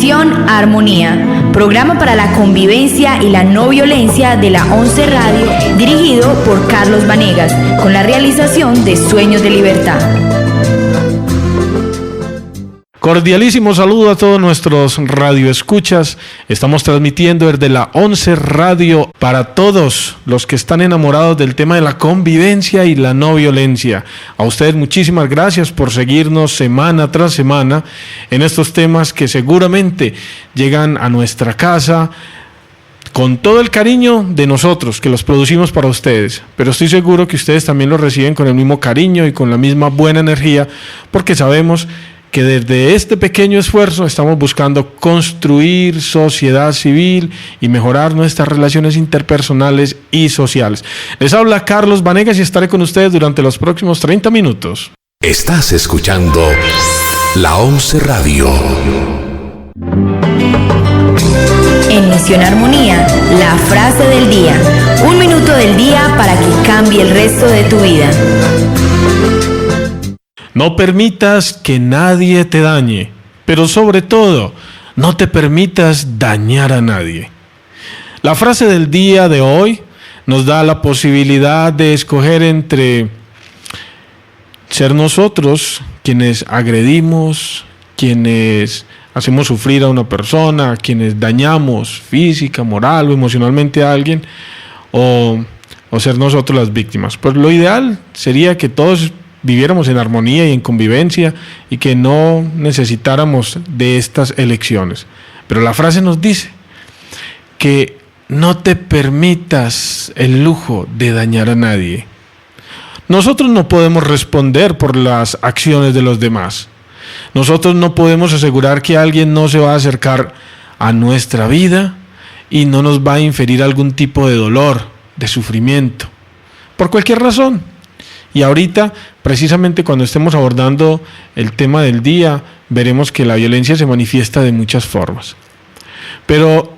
Misión Armonía, programa para la convivencia y la no violencia de la 11 Radio, dirigido por Carlos Vanegas, con la realización de Sueños de Libertad. Cordialísimo saludo a todos nuestros radioescuchas. Estamos transmitiendo desde la 11 Radio para todos los que están enamorados del tema de la convivencia y la no violencia. A ustedes muchísimas gracias por seguirnos semana tras semana en estos temas que seguramente llegan a nuestra casa con todo el cariño de nosotros que los producimos para ustedes, pero estoy seguro que ustedes también los reciben con el mismo cariño y con la misma buena energía, porque sabemos que desde este pequeño esfuerzo estamos buscando construir sociedad civil y mejorar nuestras relaciones interpersonales y sociales. Les habla Carlos Vanegas y estaré con ustedes durante los próximos 30 minutos. Estás escuchando la 11 Radio. En Misión Armonía, la frase del día. 1 minuto del día para que cambie el resto de tu vida. No permitas que nadie te dañe, pero sobre todo, no te permitas dañar a nadie. La frase del día de hoy nos da la posibilidad de escoger entre ser nosotros quienes agredimos, quienes hacemos sufrir a una persona, quienes dañamos física, moral o emocionalmente a alguien, o ser nosotros las víctimas. Pues lo ideal sería que todos viviéramos en armonía y en convivencia y que no necesitáramos de estas elecciones. Pero la frase nos dice que no te permitas el lujo de dañar a nadie. Nosotros no podemos responder por las acciones de los demás. Nosotros no podemos asegurar que alguien no se va a acercar a nuestra vida y no nos va a inferir algún tipo de dolor, de sufrimiento, por cualquier razón. Y ahorita, precisamente cuando estemos abordando el tema del día, veremos que la violencia se manifiesta de muchas formas. Pero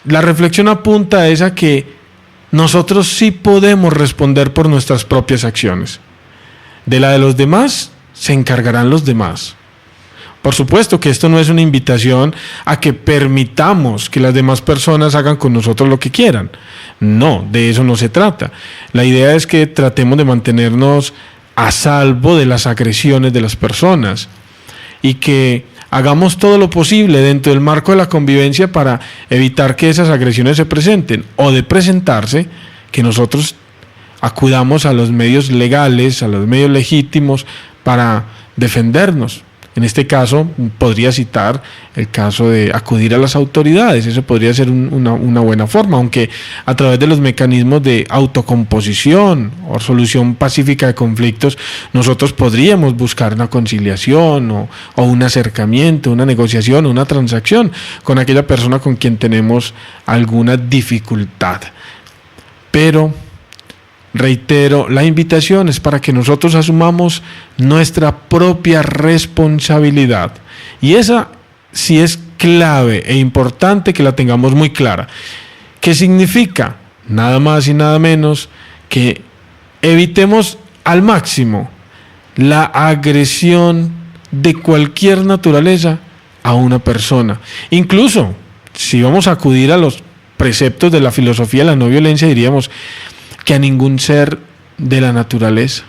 la reflexión apunta a que nosotros sí podemos responder por nuestras propias acciones. De la de los demás, se encargarán los demás. Por supuesto que esto no es una invitación a que permitamos que las demás personas hagan con nosotros lo que quieran. No, de eso no se trata. La idea es que tratemos de mantenernos a salvo de las agresiones de las personas y que hagamos todo lo posible dentro del marco de la convivencia para evitar que esas agresiones se presenten, o de presentarse, que nosotros acudamos a los medios legales, a los medios legítimos para defendernos. En este caso, podría citar el caso de acudir a las autoridades. Eso podría ser una buena forma, aunque a través de los mecanismos de autocomposición o solución pacífica de conflictos, nosotros podríamos buscar una conciliación o un acercamiento, una negociación, una transacción con aquella persona con quien tenemos alguna dificultad. Pero reitero, la invitación es para que nosotros asumamos nuestra propia responsabilidad. Y esa sí es clave e importante que la tengamos muy clara. ¿Qué significa? Nada más y nada menos que evitemos al máximo la agresión de cualquier naturaleza a una persona. Incluso, si vamos a acudir a los preceptos de la filosofía de la no violencia, diríamos que a ningún ser de la naturaleza.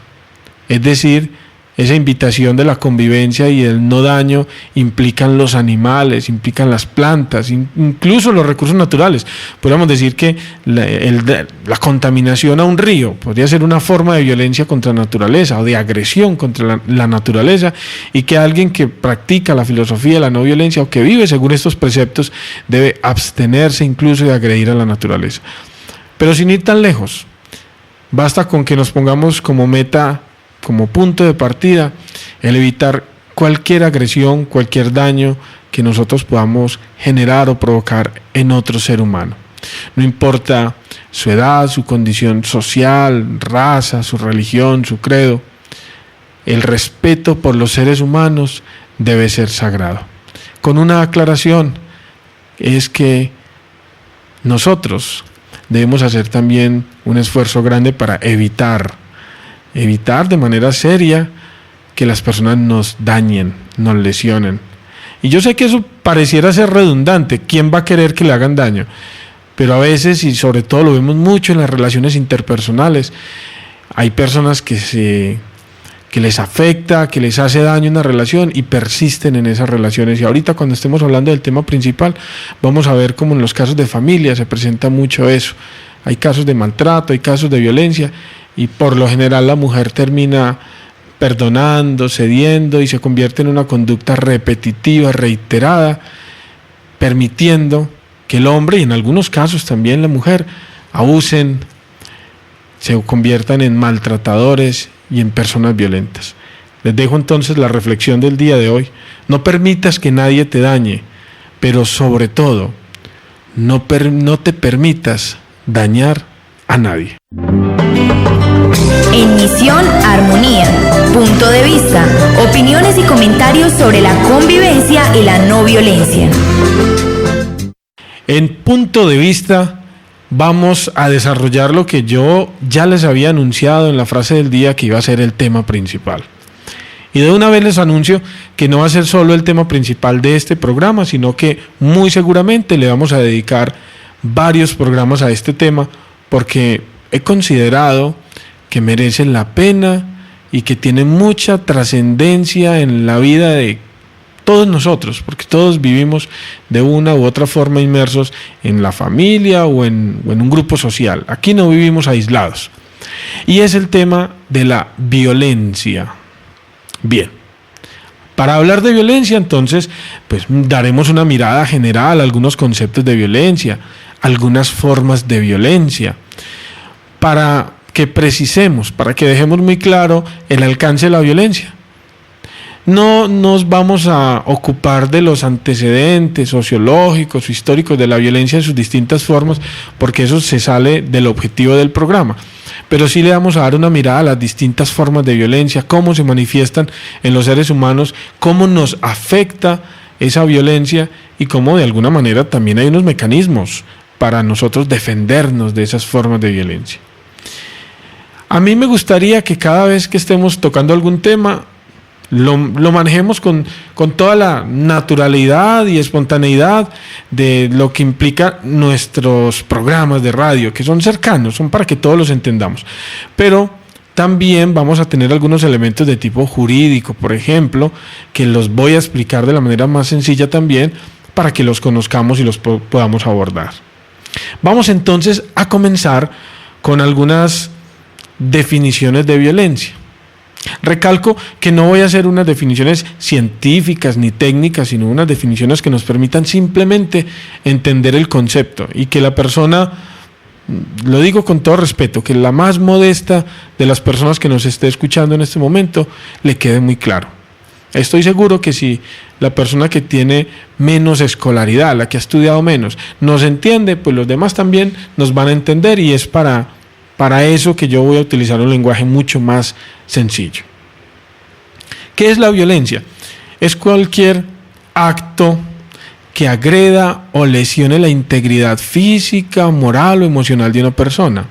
Es decir, esa invitación de la convivencia y el no daño implican los animales, implican las plantas, incluso los recursos naturales. Podríamos decir que la contaminación a un río podría ser una forma de violencia contra la naturaleza o de agresión contra la naturaleza, y que alguien que practica la filosofía de la no violencia o que vive según estos preceptos debe abstenerse incluso de agredir a la naturaleza. Pero sin ir tan lejos, basta con que nos pongamos como meta, como punto de partida, el evitar cualquier agresión, cualquier daño que nosotros podamos generar o provocar en otro ser humano. No importa su edad, su condición social, raza, su religión, su credo. El respeto por los seres humanos debe ser sagrado. Con una aclaración, es que nosotros debemos hacer también un esfuerzo grande para evitar de manera seria que las personas nos dañen, nos lesionen. Y yo sé que eso pareciera ser redundante, ¿quién va a querer que le hagan daño? Pero a veces, y sobre todo lo vemos mucho en las relaciones interpersonales, hay personas que les afecta, que les hace daño una relación y persisten en esas relaciones. Y ahorita cuando estemos hablando del tema principal, vamos a ver cómo en los casos de familia se presenta mucho eso. Hay casos de maltrato, hay casos de violencia, y por lo general la mujer termina perdonando, cediendo, y se convierte en una conducta repetitiva, reiterada, permitiendo que el hombre, y en algunos casos también la mujer, abusen, se conviertan en maltratadores y en personas violentas. Les dejo entonces la reflexión del día de hoy. No permitas que nadie te dañe, pero sobre todo, no te permitas dañar a nadie. En Misión Armonía, punto de vista, opiniones y comentarios sobre la convivencia y la no violencia. En punto de vista vamos a desarrollar lo que yo ya les había anunciado en la frase del día, que iba a ser el tema principal. Y de una vez les anuncio que no va a ser solo el tema principal de este programa, sino que muy seguramente le vamos a dedicar varios programas a este tema, porque he considerado que merecen la pena y que tienen mucha trascendencia en la vida de todos nosotros, porque todos vivimos de una u otra forma inmersos en la familia o en un grupo social. Aquí no vivimos aislados. Y es el tema de la violencia. Bien, para hablar de violencia, entonces, pues daremos una mirada general a algunos conceptos de violencia, algunas formas de violencia, para que precisemos, para que dejemos muy claro el alcance de la violencia. No nos vamos a ocupar de los antecedentes sociológicos o históricos de la violencia en sus distintas formas, porque eso se sale del objetivo del programa. Pero sí le vamos a dar una mirada a las distintas formas de violencia, cómo se manifiestan en los seres humanos, cómo nos afecta esa violencia y cómo de alguna manera también hay unos mecanismos para nosotros defendernos de esas formas de violencia. A mí me gustaría que cada vez que estemos tocando algún tema, lo manejemos con toda la naturalidad y espontaneidad de lo que implica nuestros programas de radio, que son cercanos, son para que todos los entendamos. Pero también vamos a tener algunos elementos de tipo jurídico, por ejemplo, que los voy a explicar de la manera más sencilla también, para que los conozcamos y los podamos abordar. Vamos entonces a comenzar con algunas definiciones de violencia. Recalco que no voy a hacer unas definiciones científicas ni técnicas, sino unas definiciones que nos permitan simplemente entender el concepto y que la persona, lo digo con todo respeto, que la más modesta de las personas que nos esté escuchando en este momento le quede muy claro. Estoy seguro que si la persona que tiene menos escolaridad, la que ha estudiado menos, nos entiende, pues los demás también nos van a entender, y es para eso que yo voy a utilizar un lenguaje mucho más sencillo. ¿Qué es la violencia? Es cualquier acto que agreda o lesione la integridad física, moral o emocional de una persona.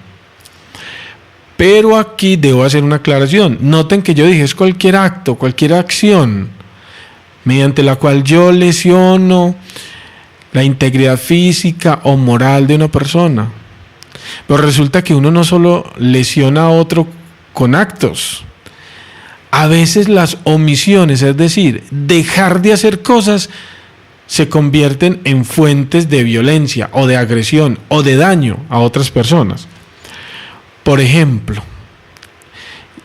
Pero aquí debo hacer una aclaración. Noten que yo dije es cualquier acto, cualquier acción mediante la cual yo lesiono la integridad física o moral de una persona. Pero resulta que uno no solo lesiona a otro con actos. A veces las omisiones, es decir, dejar de hacer cosas, se convierten en fuentes de violencia o de agresión o de daño a otras personas. Por ejemplo,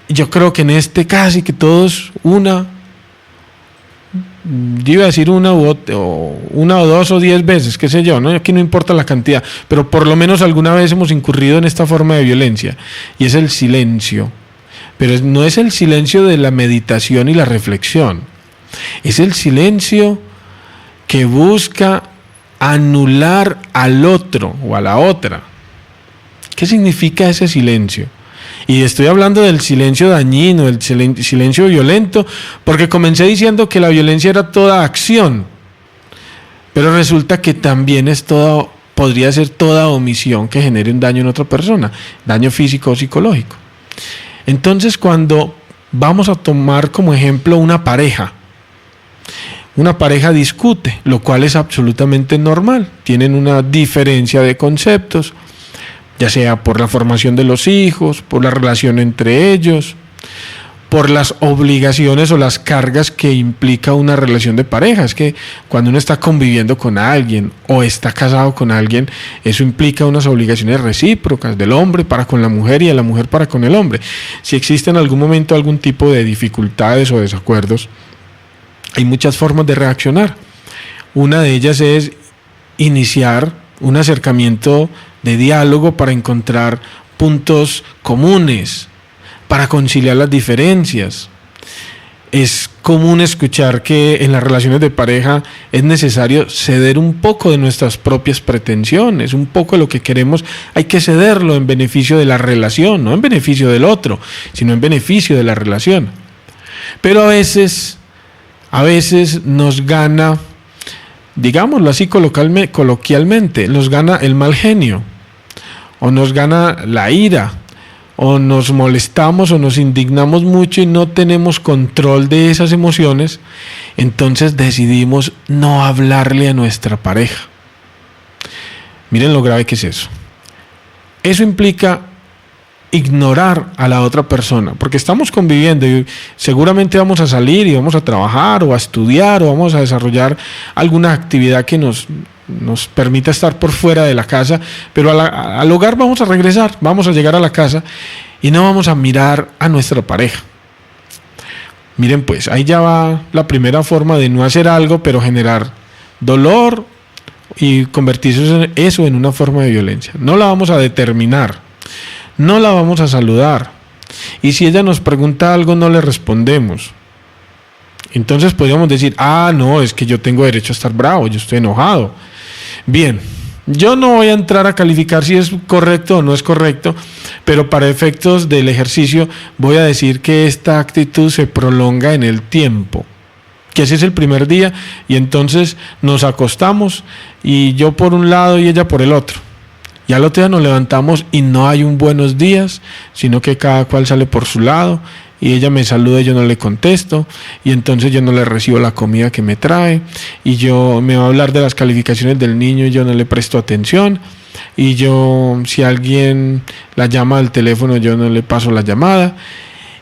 yo creo que en este casi que todos yo iba a decir una o dos o 10 veces, qué sé yo, ¿no? Aquí no importa la cantidad, pero por lo menos alguna vez hemos incurrido en esta forma de violencia, y es el silencio. Pero no es el silencio de la meditación y la reflexión, es el silencio que busca anular al otro o a la otra. ¿Qué significa ese silencio? Y estoy hablando del silencio dañino, del silencio violento, porque comencé diciendo que la violencia era toda acción, pero resulta que también podría ser toda omisión que genere un daño en otra persona, daño físico o psicológico. Entonces, cuando vamos a tomar como ejemplo una pareja, una pareja discute, lo cual es absolutamente normal. Tienen una diferencia de conceptos, ya sea por la formación de los hijos, por la relación entre ellos, por las obligaciones o las cargas que implica una relación de pareja. Es que cuando uno está conviviendo con alguien o está casado con alguien, eso implica unas obligaciones recíprocas del hombre para con la mujer y de la mujer para con el hombre. Si existe en algún momento algún tipo de dificultades o desacuerdos, hay muchas formas de reaccionar. Una de ellas es iniciar un acercamiento de diálogo para encontrar puntos comunes, para conciliar las diferencias. Es común escuchar que en las relaciones de pareja es necesario ceder un poco de nuestras propias pretensiones, un poco de lo que queremos, hay que cederlo en beneficio de la relación, no en beneficio del otro, sino en beneficio de la relación. Pero a veces nos gana, digámoslo así coloquialmente, nos gana el mal genio, o nos gana la ira, o nos molestamos o nos indignamos mucho y no tenemos control de esas emociones, entonces decidimos no hablarle a nuestra pareja. Miren lo grave que es eso. Eso implica ignorar a la otra persona, porque estamos conviviendo y seguramente vamos a salir y vamos a trabajar o a estudiar o vamos a desarrollar alguna actividad que nos permita estar por fuera de la casa, pero al hogar vamos a regresar, vamos a llegar a la casa y no vamos a mirar a nuestra pareja. Miren pues, ahí ya va la primera forma de no hacer algo, pero generar dolor y convertirse eso en una forma de violencia. No la vamos a determinar, no la vamos a saludar, y si ella nos pregunta algo no le respondemos. Entonces podríamos decir, no, es que yo tengo derecho a estar bravo, yo estoy enojado. Bien, yo no voy a entrar a calificar si es correcto o no es correcto, pero para efectos del ejercicio voy a decir que esta actitud se prolonga en el tiempo, que ese es el primer día y entonces nos acostamos y yo por un lado y ella por el otro. Y al otro día nos levantamos y no hay un buenos días, sino que cada cual sale por su lado y ella me saluda y yo no le contesto y entonces yo no le recibo la comida que me trae y yo me va a hablar de las calificaciones del niño y yo no le presto atención y yo, si alguien la llama al teléfono, yo no le paso la llamada.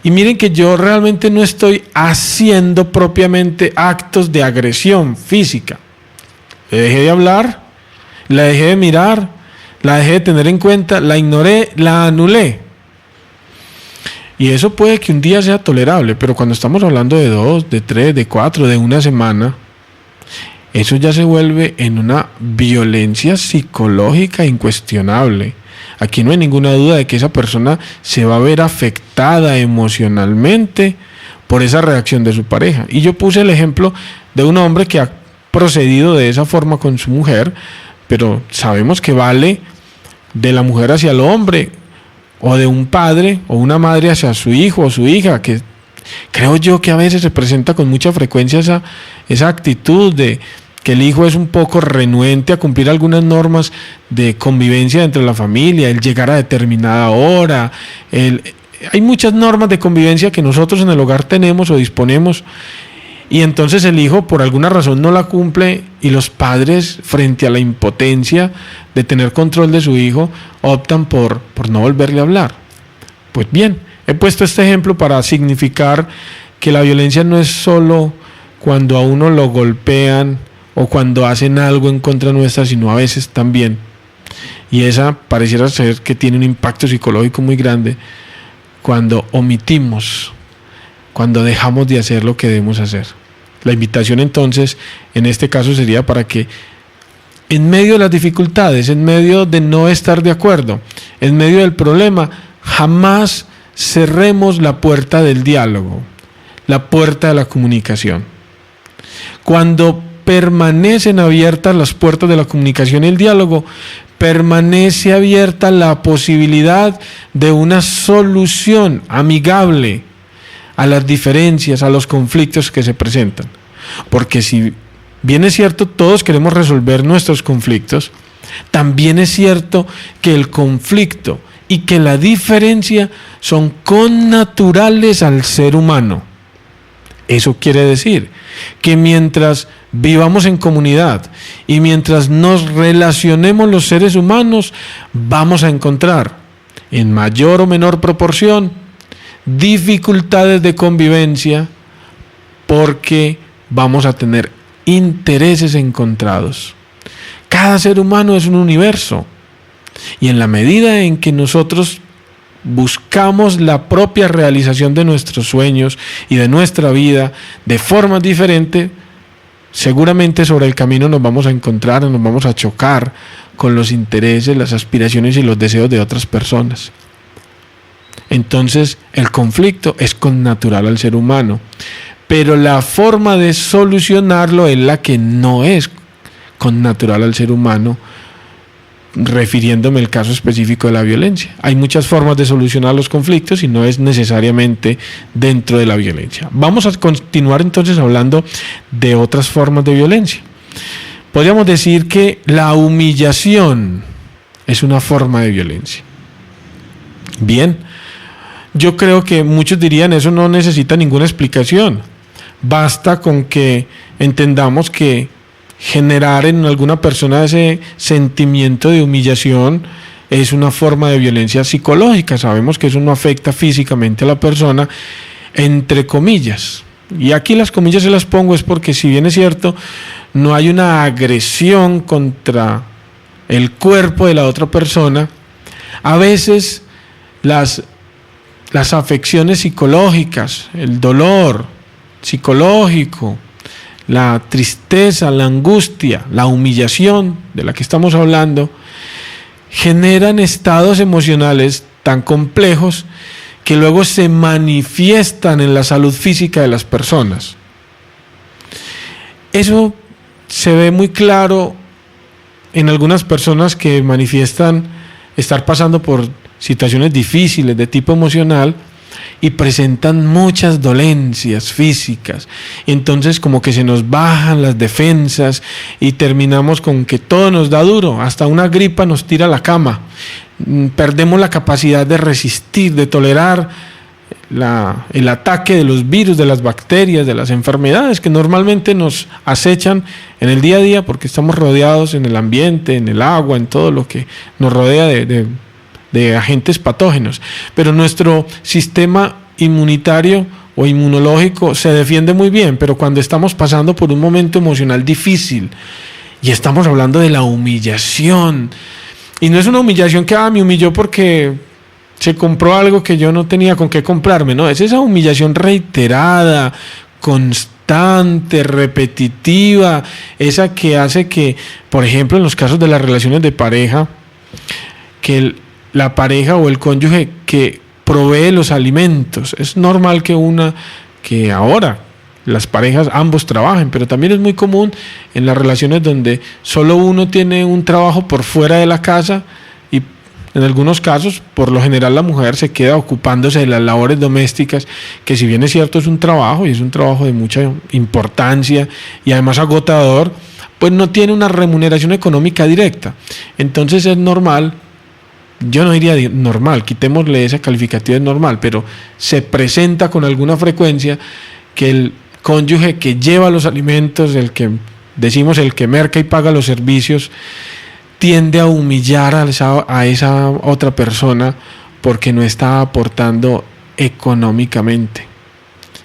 Y miren que yo realmente no estoy haciendo propiamente actos de agresión física. Le dejé de hablar, la dejé de mirar, la dejé de tener en cuenta, la ignoré, la anulé. Y eso puede que un día sea tolerable, pero cuando estamos hablando de 2, de 3, de 4, de una semana, eso ya se vuelve en una violencia psicológica incuestionable. Aquí no hay ninguna duda de que esa persona se va a ver afectada emocionalmente por esa reacción de su pareja. Y yo puse el ejemplo de un hombre que ha procedido de esa forma con su mujer, pero sabemos que vale de la mujer hacia el hombre, o de un padre o una madre hacia su hijo o su hija, que creo yo que a veces se presenta con mucha frecuencia esa actitud de que el hijo es un poco renuente a cumplir algunas normas de convivencia dentro de la familia, el llegar a determinada hora, hay muchas normas de convivencia que nosotros en el hogar tenemos o disponemos, y entonces el hijo por alguna razón no la cumple y los padres, frente a la impotencia de tener control de su hijo, optan por no volverle a hablar. Pues bien, he puesto este ejemplo para significar que la violencia no es solo cuando a uno lo golpean o cuando hacen algo en contra nuestra, sino a veces también, y esa pareciera ser que tiene un impacto psicológico muy grande, cuando omitimos, cuando dejamos de hacer lo que debemos hacer. La invitación entonces, en este caso, sería para que en medio de las dificultades, en medio de no estar de acuerdo, en medio del problema, jamás cerremos la puerta del diálogo, la puerta de la comunicación. Cuando permanecen abiertas las puertas de la comunicación y el diálogo, permanece abierta la posibilidad de una solución amigable a las diferencias, a los conflictos que se presentan. Porque si bien es cierto, todos queremos resolver nuestros conflictos, también es cierto que el conflicto y que la diferencia son connaturales al ser humano. Eso quiere decir que mientras vivamos en comunidad y mientras nos relacionemos los seres humanos, vamos a encontrar en mayor o menor proporción dificultades de convivencia, porque vamos a tener intereses encontrados. Cada ser humano es un universo, y en la medida en que nosotros buscamos la propia realización de nuestros sueños y de nuestra vida de formas diferentes, seguramente sobre el camino nos vamos a encontrar, nos vamos a chocar con los intereses, las aspiraciones y los deseos de otras personas. Entonces, el conflicto es connatural al ser humano, pero la forma de solucionarlo es la que no es connatural al ser humano, refiriéndome al caso específico de la violencia. Hay muchas formas de solucionar los conflictos y no es necesariamente dentro de la violencia. Vamos a continuar entonces hablando de otras formas de violencia. Podríamos decir que la humillación es una forma de violencia. Bien, yo creo que muchos dirían eso no necesita ninguna explicación. Basta con que entendamos que generar en alguna persona ese sentimiento de humillación es una forma de violencia psicológica. Sabemos que eso no afecta físicamente a la persona, entre comillas. Y aquí las comillas se las pongo es porque, si bien es cierto, no hay una agresión contra el cuerpo de la otra persona, a veces las afecciones psicológicas, el dolor psicológico, la tristeza, la angustia, la humillación de la que estamos hablando, generan estados emocionales tan complejos que luego se manifiestan en la salud física de las personas. Eso se ve muy claro en algunas personas que manifiestan estar pasando por situaciones difíciles de tipo emocional y presentan muchas dolencias físicas. Entonces como que se nos bajan las defensas y terminamos con que todo nos da duro, hasta una gripa nos tira a la cama. Perdemos la capacidad de resistir, de tolerar el ataque de los virus, de las bacterias, de las enfermedades que normalmente nos acechan en el día a día, porque estamos rodeados en el ambiente, en el agua, en todo lo que nos rodea de agentes patógenos. Pero nuestro sistema inmunitario o inmunológico se defiende muy bien, pero cuando estamos pasando por un momento emocional difícil, y estamos hablando de la humillación, y no es una humillación que me humilló porque se compró algo que yo no tenía con qué comprarme, no, es esa humillación reiterada, constante, repetitiva, esa que hace que, por ejemplo, en los casos de las relaciones de pareja, que la pareja o el cónyuge que provee los alimentos, es normal que ahora las parejas ambos trabajen, pero también es muy común en las relaciones donde solo uno tiene un trabajo por fuera de la casa, y en algunos casos, por lo general, la mujer se queda ocupándose de las labores domésticas, que si bien es cierto es un trabajo, y es un trabajo de mucha importancia y además agotador, pues no tiene una remuneración económica directa. Entonces es normal, yo no diría normal, quitémosle esa calificativa de normal, pero se presenta con alguna frecuencia que el cónyuge que lleva los alimentos, el que merca y paga los servicios, tiende a humillar a esa otra persona porque no está aportando económicamente.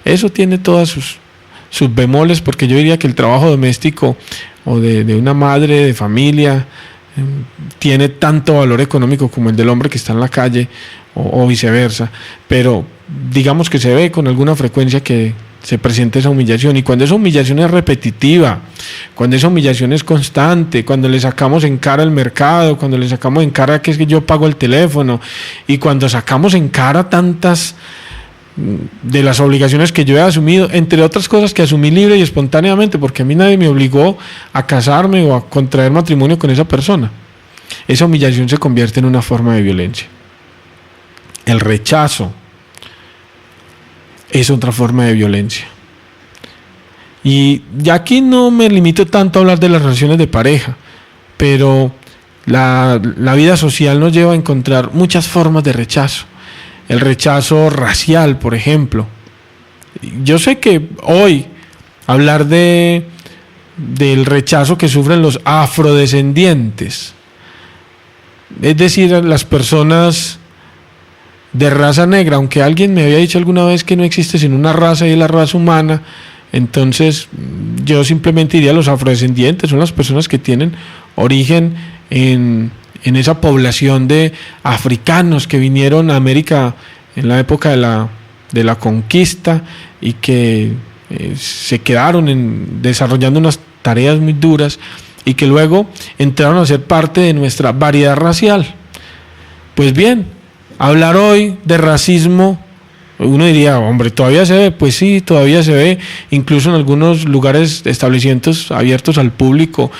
Eso tiene todas sus bemoles, porque yo diría que el trabajo doméstico o de una madre de familia tiene tanto valor económico como el del hombre que está en la calle o viceversa, pero digamos que se ve con alguna frecuencia que se presenta esa humillación, y cuando esa humillación es repetitiva, cuando esa humillación es constante, cuando le sacamos en cara el mercado, cuando le sacamos en cara que es que yo pago el teléfono, y cuando sacamos en cara tantas de las obligaciones que yo he asumido, entre otras cosas que asumí libre y espontáneamente, porque a mí nadie me obligó a casarme o a contraer matrimonio con esa persona, esa humillación se convierte en una forma de violencia. El rechazo es otra forma de violencia. Y ya aquí no me limito tanto a hablar de las relaciones de pareja, pero la vida social nos lleva a encontrar muchas formas de rechazo. El rechazo racial, por ejemplo, Yo sé que hoy hablar del rechazo que sufren los afrodescendientes, es decir, las personas de raza negra, aunque alguien me había dicho alguna vez que no existe sino una raza y es la raza humana, entonces yo simplemente diría los afrodescendientes, son las personas que tienen origen en esa población de africanos que vinieron a América en la época de la conquista y que se quedaron desarrollando unas tareas muy duras y que luego entraron a ser parte de nuestra variedad racial. Pues bien, hablar hoy de racismo, uno diría, hombre, ¿todavía se ve? Pues sí, todavía se ve, incluso en algunos lugares, establecimientos abiertos al público,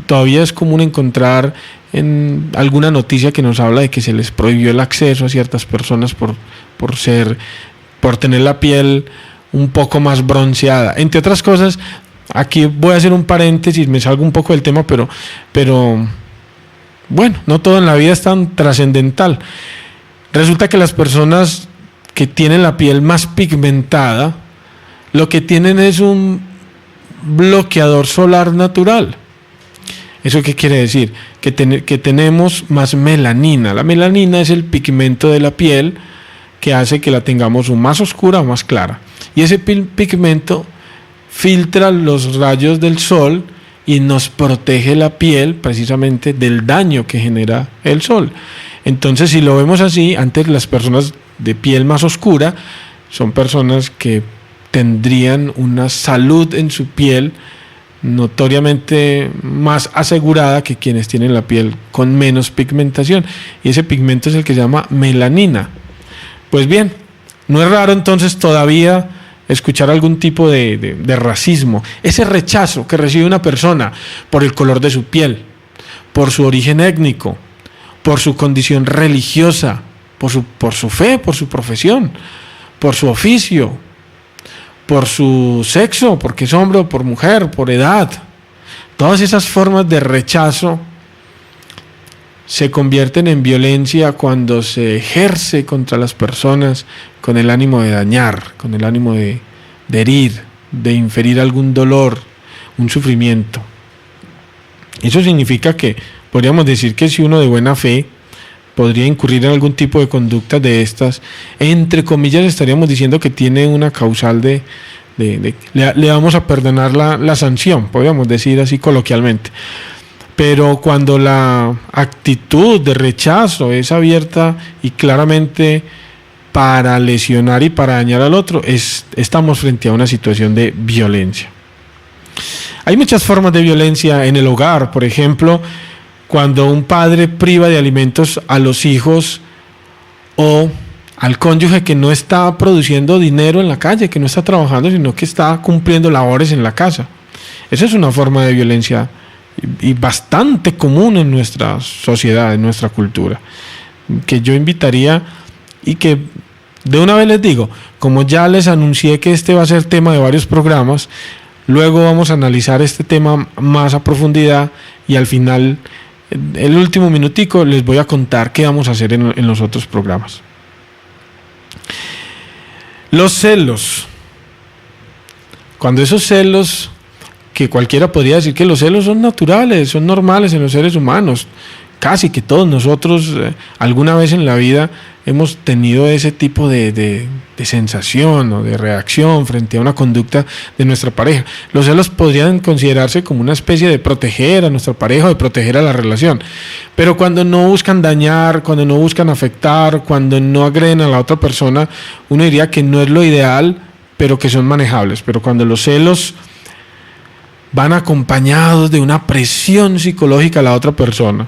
todavía es común encontrar en alguna noticia que nos habla de que se les prohibió el acceso a ciertas personas por tener la piel un poco más bronceada. Entre otras cosas, aquí voy a hacer un paréntesis, me salgo un poco del tema, pero bueno, no todo en la vida es tan trascendental. Resulta que las personas que tienen la piel más pigmentada, lo que tienen es un bloqueador solar natural. ¿Eso qué quiere decir? Que tenemos más melanina. La melanina es el pigmento de la piel que hace que la tengamos o más oscura o más clara. Y ese pigmento filtra los rayos del sol y nos protege la piel precisamente del daño que genera el sol. Entonces, si lo vemos así, antes las personas de piel más oscura son personas que tendrían una salud en su piel notoriamente más asegurada que quienes tienen la piel con menos pigmentación, y ese pigmento es el que se llama melanina. Pues bien, no es raro entonces todavía escuchar algún tipo de racismo, ese rechazo que recibe una persona por el color de su piel, por su origen étnico, por su condición religiosa, por su fe, por su profesión, por su oficio, por su sexo, porque es hombre o por mujer, por edad. Todas esas formas de rechazo se convierten en violencia cuando se ejerce contra las personas con el ánimo de dañar, con el ánimo de herir, de inferir algún dolor, un sufrimiento. Eso significa que podríamos decir que si uno de buena fe podría incurrir en algún tipo de conducta de estas, entre comillas estaríamos diciendo que tiene una causal le vamos a perdonar la sanción, podríamos decir así coloquialmente. Pero cuando la actitud de rechazo es abierta y claramente para lesionar y para dañar al otro, estamos frente a una situación de violencia. Hay muchas formas de violencia en el hogar, por ejemplo, cuando un padre priva de alimentos a los hijos o al cónyuge que no está produciendo dinero en la calle, que no está trabajando, sino que está cumpliendo labores en la casa. Esa es una forma de violencia y bastante común en nuestra sociedad, en nuestra cultura, que yo invitaría y que de una vez les digo, como ya les anuncié que este va a ser tema de varios programas, luego vamos a analizar este tema más a profundidad y al final, el último minutico, les voy a contar qué vamos a hacer en los otros programas. Los celos. Cuando esos celos, que cualquiera podría decir que los celos son naturales, son normales en los seres humanos, casi que todos nosotros alguna vez en la vida hemos tenido ese tipo de sensación o de reacción frente a una conducta de nuestra pareja. Los celos podrían considerarse como una especie de proteger a nuestra pareja o de proteger a la relación, pero cuando no buscan dañar, cuando no buscan afectar, cuando no agreden a la otra persona, uno diría que no es lo ideal, pero que son manejables. Pero cuando los celos van acompañados de una presión psicológica a la otra persona,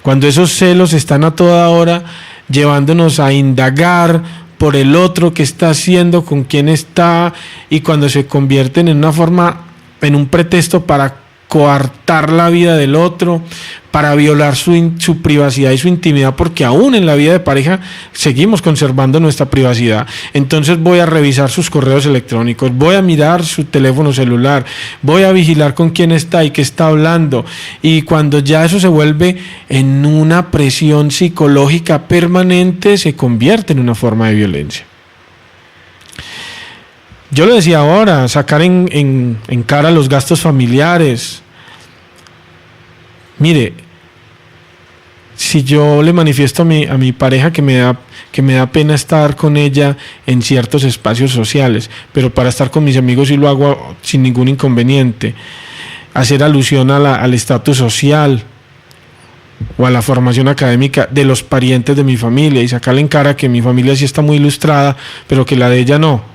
cuando esos celos están a toda hora llevándonos a indagar por el otro, qué está haciendo, con quién está, y cuando se convierten en una forma, en un pretexto para coartar la vida del otro, para violar su privacidad y su intimidad, porque aún en la vida de pareja seguimos conservando nuestra privacidad. Entonces voy a revisar sus correos electrónicos, voy a mirar su teléfono celular, voy a vigilar con quién está y qué está hablando, y cuando ya eso se vuelve en una presión psicológica permanente, se convierte en una forma de violencia. Yo lo decía ahora, sacar en cara los gastos familiares. Mire, si yo le manifiesto a mi pareja que me da pena estar con ella en ciertos espacios sociales, pero para estar con mis amigos sí lo hago sin ningún inconveniente, hacer alusión al estatus social o a la formación académica de los parientes de mi familia y sacarle en cara que mi familia sí está muy ilustrada, pero que la de ella no.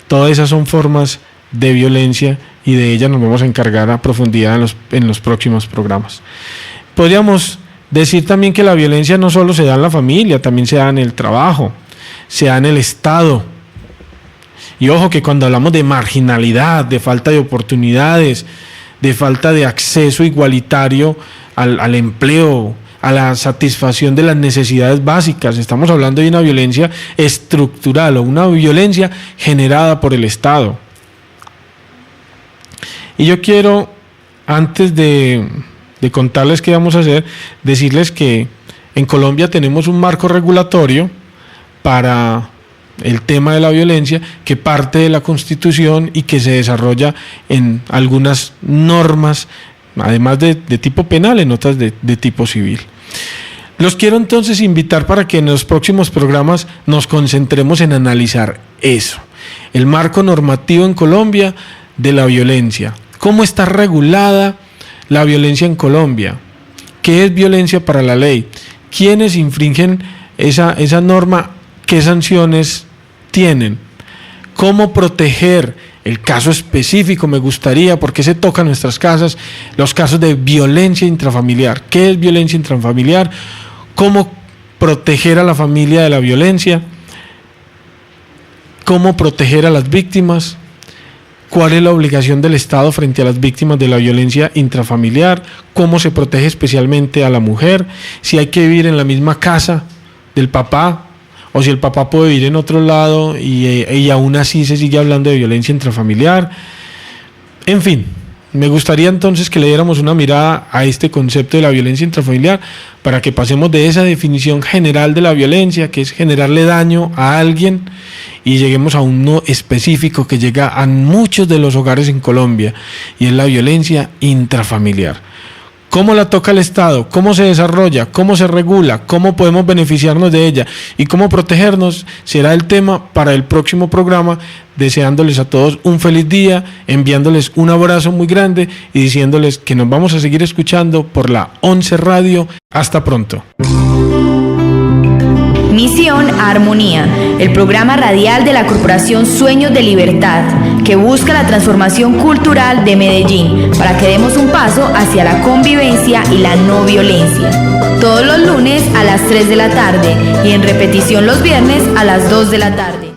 Todas esas son formas de violencia y de ella nos vamos a encargar a profundidad en los próximos programas. Podríamos decir también que la violencia no solo se da en la familia, también se da en el trabajo, se da en el Estado. Y ojo que cuando hablamos de marginalidad, de falta de oportunidades, de falta de acceso igualitario al empleo, a la satisfacción de las necesidades básicas, estamos hablando de una violencia estructural o una violencia generada por el Estado. Y yo quiero, antes de contarles qué vamos a hacer, decirles que en Colombia tenemos un marco regulatorio para el tema de la violencia que parte de la Constitución y que se desarrolla en algunas normas, además de tipo penal, en otras de tipo civil. Los quiero entonces invitar para que en los próximos programas nos concentremos en analizar eso, el marco normativo en Colombia de la violencia, cómo está regulada la violencia en Colombia, qué es violencia para la ley, quiénes infringen esa norma, qué sanciones tienen, cómo proteger el caso específico, me gustaría, porque se toca en nuestras casas, los casos de violencia intrafamiliar. ¿Qué es violencia intrafamiliar? ¿Cómo proteger a la familia de la violencia? ¿Cómo proteger a las víctimas? ¿Cuál es la obligación del Estado frente a las víctimas de la violencia intrafamiliar? ¿Cómo se protege especialmente a la mujer? Si hay que vivir en la misma casa del papá, o si el papá puede vivir en otro lado y aún así se sigue hablando de violencia intrafamiliar. En fin, me gustaría entonces que le diéramos una mirada a este concepto de la violencia intrafamiliar para que pasemos de esa definición general de la violencia, que es generarle daño a alguien, y lleguemos a uno específico que llega a muchos de los hogares en Colombia, y es la violencia intrafamiliar. ¿Cómo la toca el Estado? ¿Cómo se desarrolla? ¿Cómo se regula? ¿Cómo podemos beneficiarnos de ella? ¿Y cómo protegernos? Será el tema para el próximo programa, deseándoles a todos un feliz día, enviándoles un abrazo muy grande y diciéndoles que nos vamos a seguir escuchando por la 11 Radio. Hasta pronto. Misión Armonía, el programa radial de la Corporación Sueños de Libertad, que busca la transformación cultural de Medellín para que demos un paso hacia la convivencia y la no violencia. Todos los lunes a las 3 de la tarde y en repetición los viernes a las 2 de la tarde.